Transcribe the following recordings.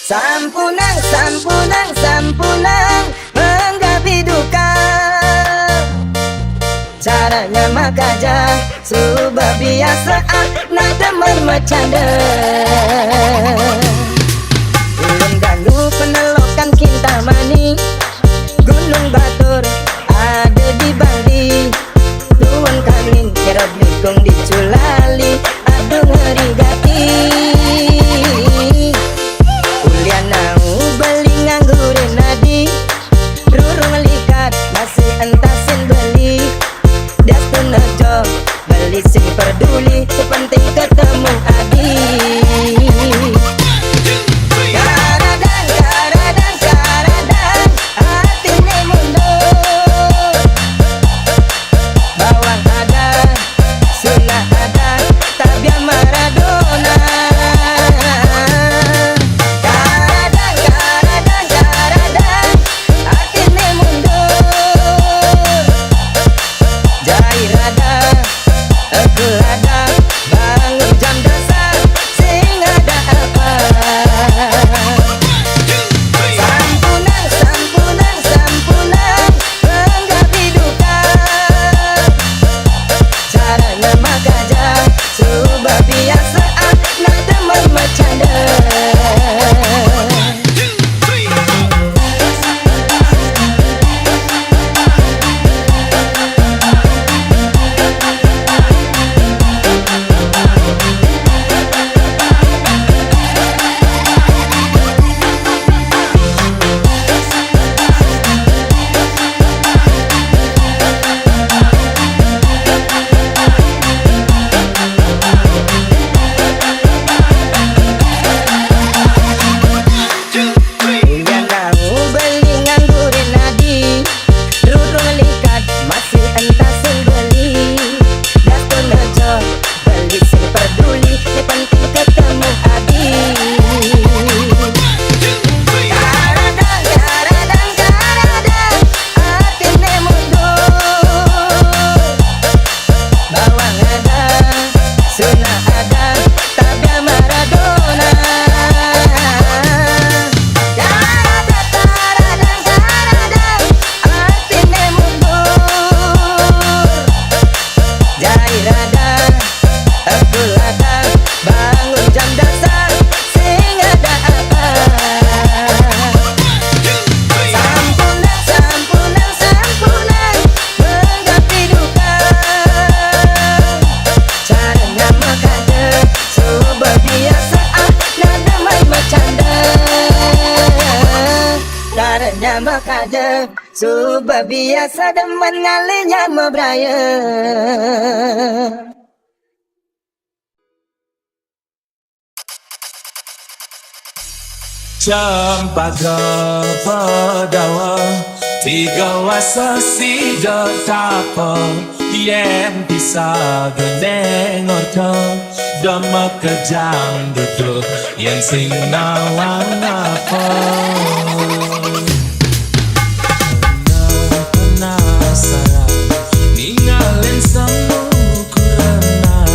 Sampunang, sampunang, sampunang menggabi duka. Caranya makajang subah biasa nak teman bercanda. Ulun ganggu penelokan Kintamani, Gunung Batur ada di Bali. Tuan kawin kerap likung diculali, aduh ngeri gati. Ulianau beli nganggurin nadi, rurung likat masih entasin beli. Datun aja beli sing peduli, penting ketemu adi. Karadang, karadang, karadang, hatinya mundur. Bawang ada, sunnah ada, tabia Maradona. Karadang, karadang, karadang, hatinya mundur. Jair ada, aku ada, bangun jam dasar, sing ada apa. Sampunang, sampunang, sampunang menggabi duka. Caranya makajang subah biasa nak teman bercanda. Ulianau beli nganggurin nadi, rurung likat masih entasin beli. Datun aja beli sing peduli, penting ketemu adi. Karadang, karadang, karadang, hatinya mundur. Bawang ada, sunnah ada, tabia Maradona. Karadang, karadang, karadang, hatinya mundur. Jair ada, aku ada, bangun jam dasar, sing ada apa. Sampunang, sampunang, sampunang menggabi duka. Caranya makajang subah biasa nak damai bercanda. Caranya makajang subah biasa demen ngalinya mebraya. Cempaka Padawa, tiga wasa si jatapa, yen bisa gendeng orto, dama kejang duduk, yen sing nawang apa. Penasaran, ninggalin semu kurana,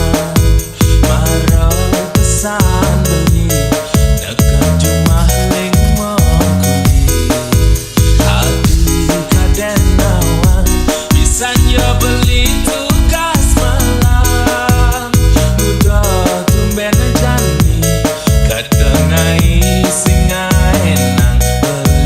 marah pesan bunyi, nekan jumah ling mengkuli. Hati kaden nawan, bisanya beli tugas malam. Udah tumben jani, kedengai singa enang beli.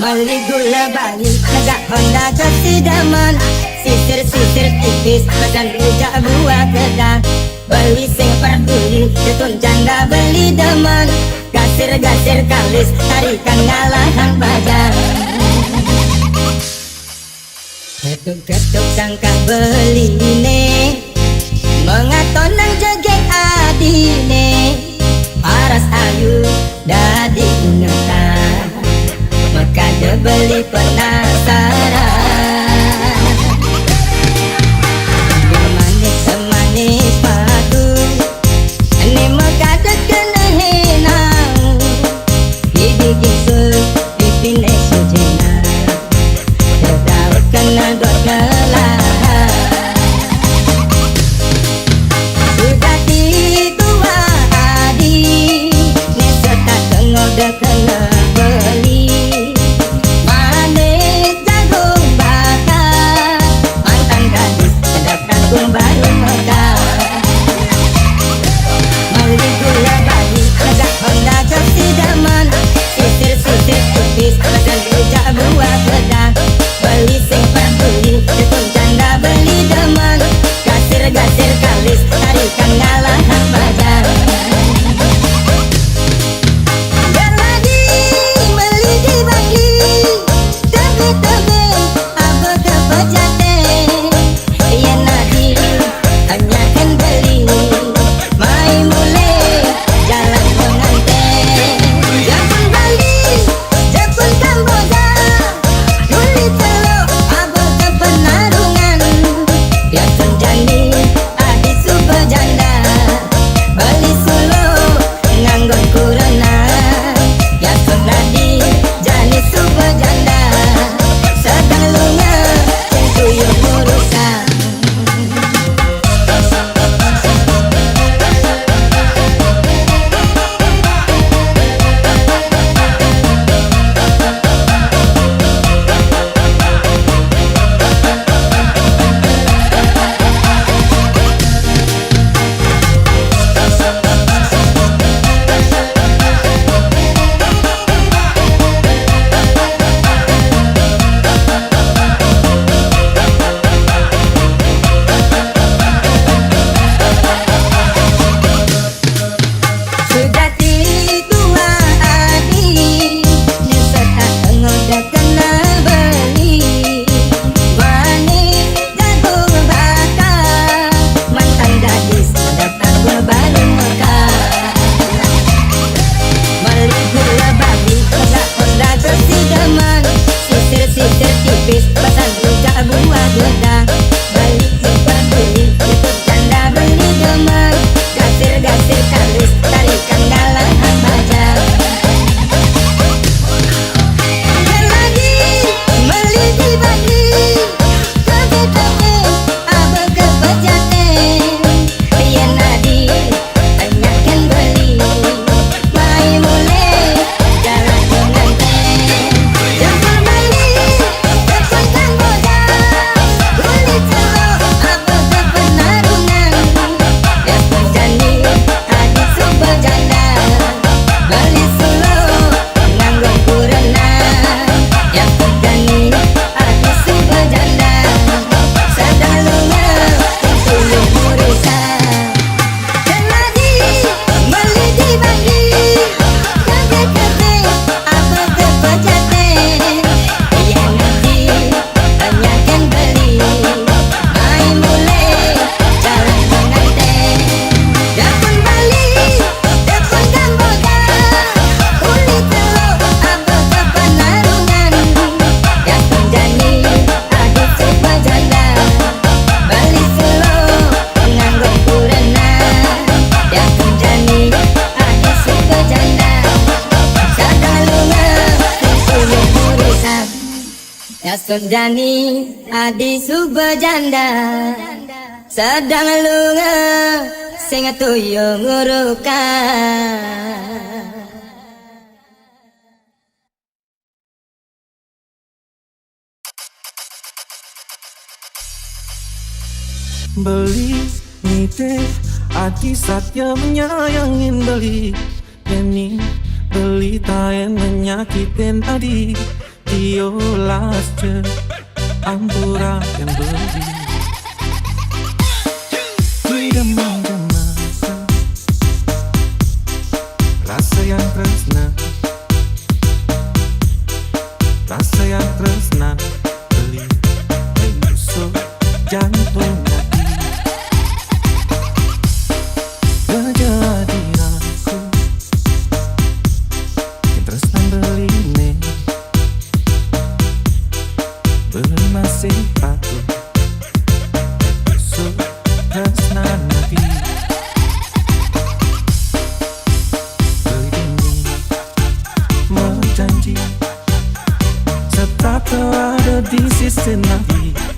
Meli gula bali, negak Honda kesidaman. Sisir-sisir tipis, pesan rujak buah kedang. Beli sing peduli, jatun janda beli demen. Gasir-gasir kalis, tarikan ngalahan bajang. Ketuk-ketuk sangka beli ne, mengaton nang jegek adine. Paras ayu dadi ingetan, maka dia beli penasaran. Manis-manis padu, ini maka dia kena henang. Bibi kisah, bibi nesu jenang, dia kena dot ngelah. Sudah ditua adi, nesa tak tengok dia kena beli. Manis jagung bakar, mantan gadis sedap tanggung baru mekar. Meli gula bali, negak Honda kesidaman. Sisir-sisir tipis, pesan rujak buah kedang. Beli sing peduli, jatun janda beli demen. Gasir-gasir kalis, tarikan ngalahan bajang. Biar lagi beli dibagi, tebe-tebe apa kepejate. Iya nadi, hanya kan beli, mai mulai jalan pengantin. Japun Bali, Japun Kamboja, beli telur apa kepenarungan. Ya tunjani adi super janda, beli solo nganggon kurana. Ya tunadi jani super janda, sedang lunga tentu yang urusan. Sudah ditua adi, nesa tak tengok dia kena beli. Manis jagung bakar, mantan gadis sedap tanggung baru mekar. Meli gula bali, negak Honda kesidaman. Sisir-sisir tipis, pesan rujak buah kedang. Beli sing peduli, jatun janda beli demen. Gasir-gasir kalis, tarikan ngalahan bajang. Biar lagi beli dibagi, tebe-tebe apa kepejate. Iya nadi, hanya kan beli, mai mulai jalan pengantin. Japun Bali, Japun Kamboja, beli telur apa kepenarungan. Ya tunjani adi super janda, beli solo nganggon kurana. Ya tunjani adi super janda, sedang lunga tentu yang urusan. Dan lagi beli dibagi, tebe-tebe apa kepejate. Iya nanti hanya kan beli, mai mulai jalan pengantin. Japun Bali, Japun Kamboja, beli telur apa kepenarungan. Ya tunjani adi super janda, beli solo nganggon kurana. Ya tunjani adi super janda, sedang lunga tentu yang urusan. Ya tunjani adi super janda, sedang lunga sing tuyul ngurukan. Beli nitip Adi Satya menyayangin beli Deni beli tayen menyakitin Adi diolah ampura yang beri kui demam rasa yang tresna rasa yang tresna beli menusuk jantung hati kejadianku yang tresna beli nih beli masih patuh menusuk tresna hati begini menjanji tak ada di sisi nanti